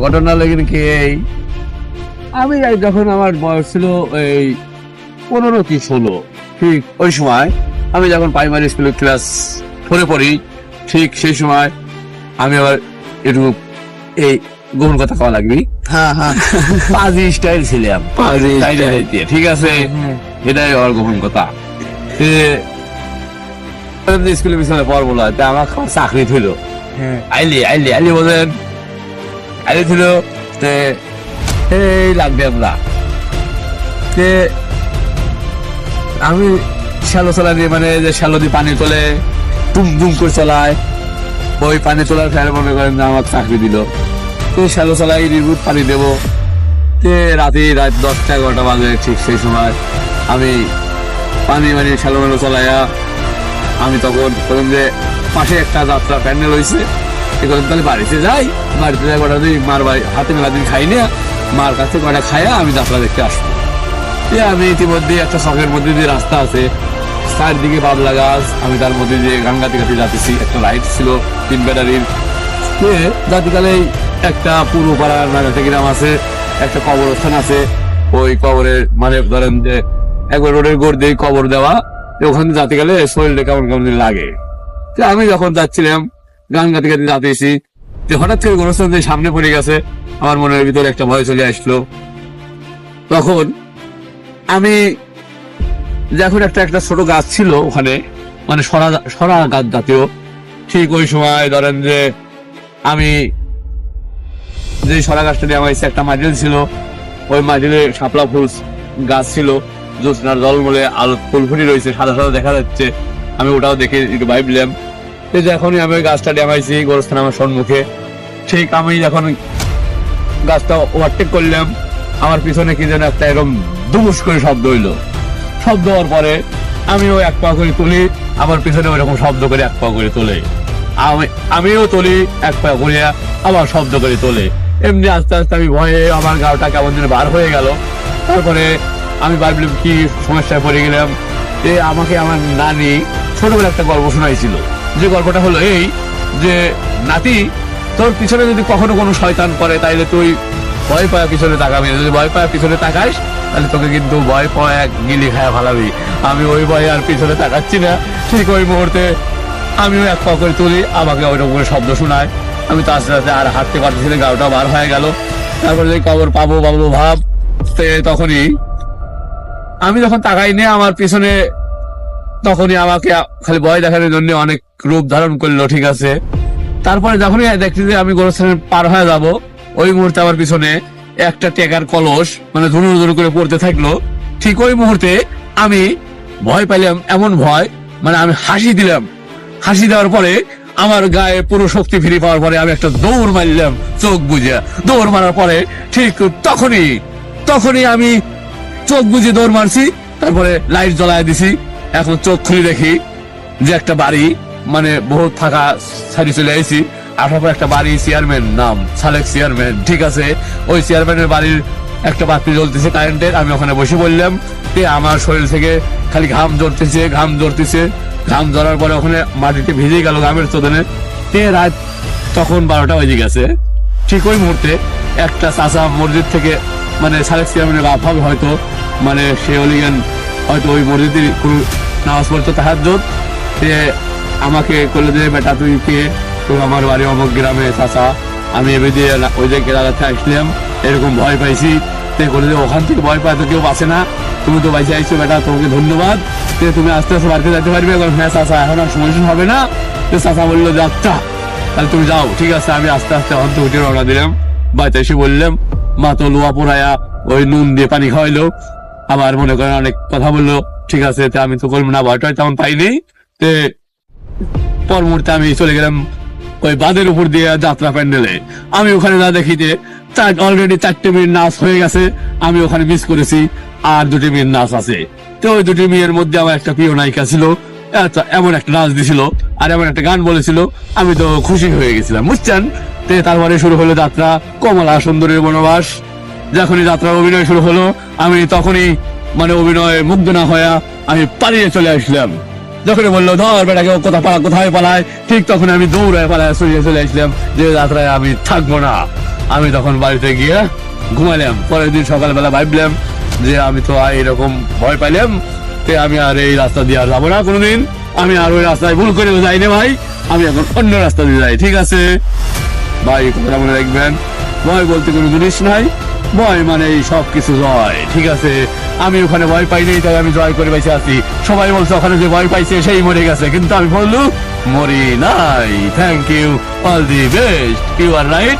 ঘটনা লেগে কি এই, আমি যখন আমার বয়স ছিল এই 15 কি 16, ঠিক ওই সময় আমি যখন প্রাইমারি স্কুলে ক্লাস 4 পড়ি, ঠিক সেই সময় আমি আবার একটু এই গোপন কথা কওয়া লাগবে, হ্যাঁ হ্যাঁ পাজি স্টাইল ছিলাম, ঠিক আছে, এটাই আমার গোপন কথা। স্কুলের পিছনে পড়বো না, আমার চাকরি থইল, আইলি আইলি আইলি বলেন, আইলি থইল, এই লাগবে আমরা আমি শ্যালো চলা দিয়ে, মানে যে শ্যালো দিয়ে পানি তোলে টুম টুম করে চলায়, ওই পানি তোলার ফের মনে করেন আমার চাকরি দিল, শ্যালো চালাই নির্ভুত পানি দেবো, রাত 10টা-11টা বাজে, ঠিক সেই সময় আমি পানি মানে শ্যালো মেলো চলাইয়া আমি তখন বললাম যে পাশে একটা যাত্রা প্যান্ডেল হয়েছে, তাহলে বাড়িতে যাই, বাড়িতে যাই কটা দিন মার বাড়ি হাতে মেলা দিন খাই না, মার কাছে কটা খাইয়া আমি যাত্রা দেখতে আসবো। আমি ইতিমধ্যে একটা শখের মধ্যে দিয়ে রাস্তা আছে, চারদিকে বাবলা গাছ, আমি তার মধ্যে দিয়ে গান গাতে গাতে যাতেছি, একটা লাইট ছিল 3 ব্যাটারির, জাতিকালে একটা পূর্ব পাড়ার মানে একটা গ্রাম আছে, একটা কবরস্থান আছে, ওই কবরের মানে ধরেন যে একবার রোডের গোড় দিয়ে কবর দেওয়া, ওখানে যাতে গেলে শরীরটা কেমন কেমন লাগে। আমি যখন যাচ্ছিলাম গান গাতে গাতে যাতেছি, হঠাৎ করে গোরস্থান সামনে পড়ে গেছে, আমার মনের ভিতরে একটা ভয় চলে আসলো। তখন আমি যখন একটা ছোট গাছ ছিল ওখানে, মানে সরা গাছ জাতীয়, ঠিক ওই সময় ধরেন যে আমি যে সরা গাছটা দিয়ে আমার একটা মাটিল ছিল, ওই মাটিলে শাপলা ফুল গাছ ছিল, জ্যোৎস্নার জল বলে আলো ফুল ফুটি রয়েছে, সাদা সাদা দেখা যাচ্ছে, আমি ওটাও দেখে একটু ভাবলাম। যখনই আমি ওই গাছটা ডেমাইছি গোরস্থান আমার সম্মুখে, ঠিক আমি যখন গাছটা ওভারটেক করলাম, আমার পিছনে কি যেন একটা এরকম দুমুস করে শব্দ হইলো, শব্দ হওয়ার পরে আমিও 1 পা করে তুলি, আমার পিছনে ওই রকম শব্দ করে 1 পা করে তোলে, আমিও তুলি 1 পা করিয়া আবার শব্দ করে তোলে, এমনি আস্তে আস্তে আমি ভয়ে আমার গাটা কেমন যেন বার হয়ে গেল। তারপরে আমি ভাবলাম কি সমস্যায় পড়ে গেলাম। আমাকে আমার নানি ছোটবেলা একটা গল্প শোনাইছিল, যে গল্পটা হলো এই যে, নাতি তোর পিছনে যদি কখনো কোনো শয়তান করে তাইলে তুই ভয় পায় পিছনে তাকাবি, যদি ভয় পায় পিছনে তাকাইস তাহলে তোকে কিন্তু ভয় পায় গিলি খায়া ফালাবি। আমি ওই ভয়ে আর পিছনে তাকাচ্ছি না, ঠিক ওই মুহূর্তে আমিও 1 পা করে তুলি, আমাকে ওইরকম করে শব্দ শোনায়, আমি তো আস্তে আস্তে আর হাঁটতে পারতেছি না, গাওটা বার হয়ে গেল। তারপরে যে কবর পাবো ভাব, তখনই আমি যখন তাকাই নিয়ে আমার পিছনে, তখনই আমাকে খালি ভয় দেখানোর জন্য অনেক রূপ ধারণ করলো, ঠিক আছে। তারপরে যখনই দেখছি যে আমি গোরস্থানে পার হয়ে যাব, ওই মুহূর্তে আমার পিছনে একটা টেকার কলস মানে ধুনু ধুনু করে পড়তে থাকলো, ঠিক ওই মুহূর্তে আমি ভয় পাইলাম, এমন ভয় মানে আমি হাসি দিলাম, হাসি দেওয়ার পরে আমার গায়ে পুরো শক্তি ফিরে পাওয়ার পরে আমি একটা দৌড় মারলাম, চোখ বুঝে দৌড় মারার পরে ঠিক তখনই আমি চোখ বুঝে দৌড় মারছি, তারপরে লাইট জ্বলায় দিছি। এখন চোখ খুলে দেখি যে একটা বাড়ি, মানে বহুত থাকা ছাড়ি চলে আইছি, আসার পর একটা বাড়ি, চেয়ারম্যান নাম সালেক চেয়ারম্যান, ঠিক আছে, ওই চেয়ারম্যানের বাড়ির একটা বাতি জ্বলতেছে কারেন্টের, আমি ওখানে বসে বললাম, আমার শরীর থেকে খালি ঘাম ঝরতেছে, ঘাম ঝরার পরে ওখানে মাটিতে ভিজে গেল ঘামের চোদনে। রাত তখন 12টা বেজে গেছে, ঠিক ওই মুহূর্তে একটা চাচা মসজিদ থেকে, মানে সালেক চেয়ারম্যানের বাপ হবে হয়তো, মানে সে অলিগান হয়তো ওই মসজিদের কোনো নামাজ পড়তো তাহাজ্জুদ, সে আমাকে করলে যে বেটা তুই কে, তো আমার বাড়ি অমুক গ্রামে চাচা, আমি এবার দিয়ে ওই যে কেরালাতে আসলাম, এরকম ভয় পাইছি, বলে যে ওখান থেকে ভয় পায় তো কেউ বাঁচে না, তুমি তো বাইসে আইছো বেটা, তোমাকে ধন্যবাদ, তুমি আস্তে আস্তে বাড়িতে যেতে পারবে। হ্যাঁ চাচা এখন আর সমস্যা হবে না। চাচা বললো যে আচ্ছা তাহলে তুমি যাও, ঠিক আছে। আমি আস্তে আস্তে অন্ত উঠে রওনা দিলাম, বাড়িতে এসে বললাম, মা তো লোয়া পোড়ায়া ওই নুন দিয়ে পানি খাওয়াইলো, আবার মনে করেন অনেক কথা বললো, ঠিক আছে, আমি তো করবো না, ভয়টা তেমন পাইনি। পর মুহূর্তে আমি চলে গেলাম ওই বাঁধের উপর দিয়ে যাত্রা প্যান্ডেলে। আমি ওখানে না দেখিতে অলরেডি 4টে মেয়ের নাচ হয়ে গেছে, আমি ওখানে মিস করেছি, আর 2টি মেয়ের নাচ আছে। তো ওই 2টি মেয়ের মধ্যে আমার একটা প্রিয় নায়িকা ছিল, এমন একটা নাচ দিছিল আর এমন একটা গান বলেছিল, আমি তো খুশি হয়ে গেছিলাম, বুঝছেন। তারপরে শুরু হলো যাত্রা, কমলা সুন্দরীর বনবাস। যখনই যাত্রা অভিনয় শুরু হলো, আমি তখনই মানে অভিনয় মুগ্ধ না হয়ে আমি পালিয়ে চলে আসলাম। যখন বললো ধর বেটাকে কোথায় পালায়, ঠিক তখন আমি দৌড়ায় পালায় চলে আসলাম, যে যাত্রায় আমি থাকবো না। আমি তখন বাড়িতে গিয়ে ঘুমাইলাম। পরের দিন সকালবেলা ভাবলাম যে আমি তো এরকম ভয় পাইলাম, তে আমি আর এই রাস্তা দিয়ে আর যাবো না কোনোদিন। আমি আর ওই রাস্তায় ভুল করে যাই না ভাই, আমি এখন অন্য রাস্তা দিয়ে যাই, ঠিক আছে ভাই? কথাটা মনে রাখবেন, ভয় বলতে কোনো জিনিস নাই, ভয় মানে এই সব কিছু জয়, ঠিক আছে? আমি ওখানে ভয় পাইনি, তাই আমি জয় করে বেঁচে আছি। সবাই বলছে ওখানে যে ভয় পাইছে সেই মরে গেছে, কিন্তু আমি বললু মরি নাই। Thank you, all the best, you are right.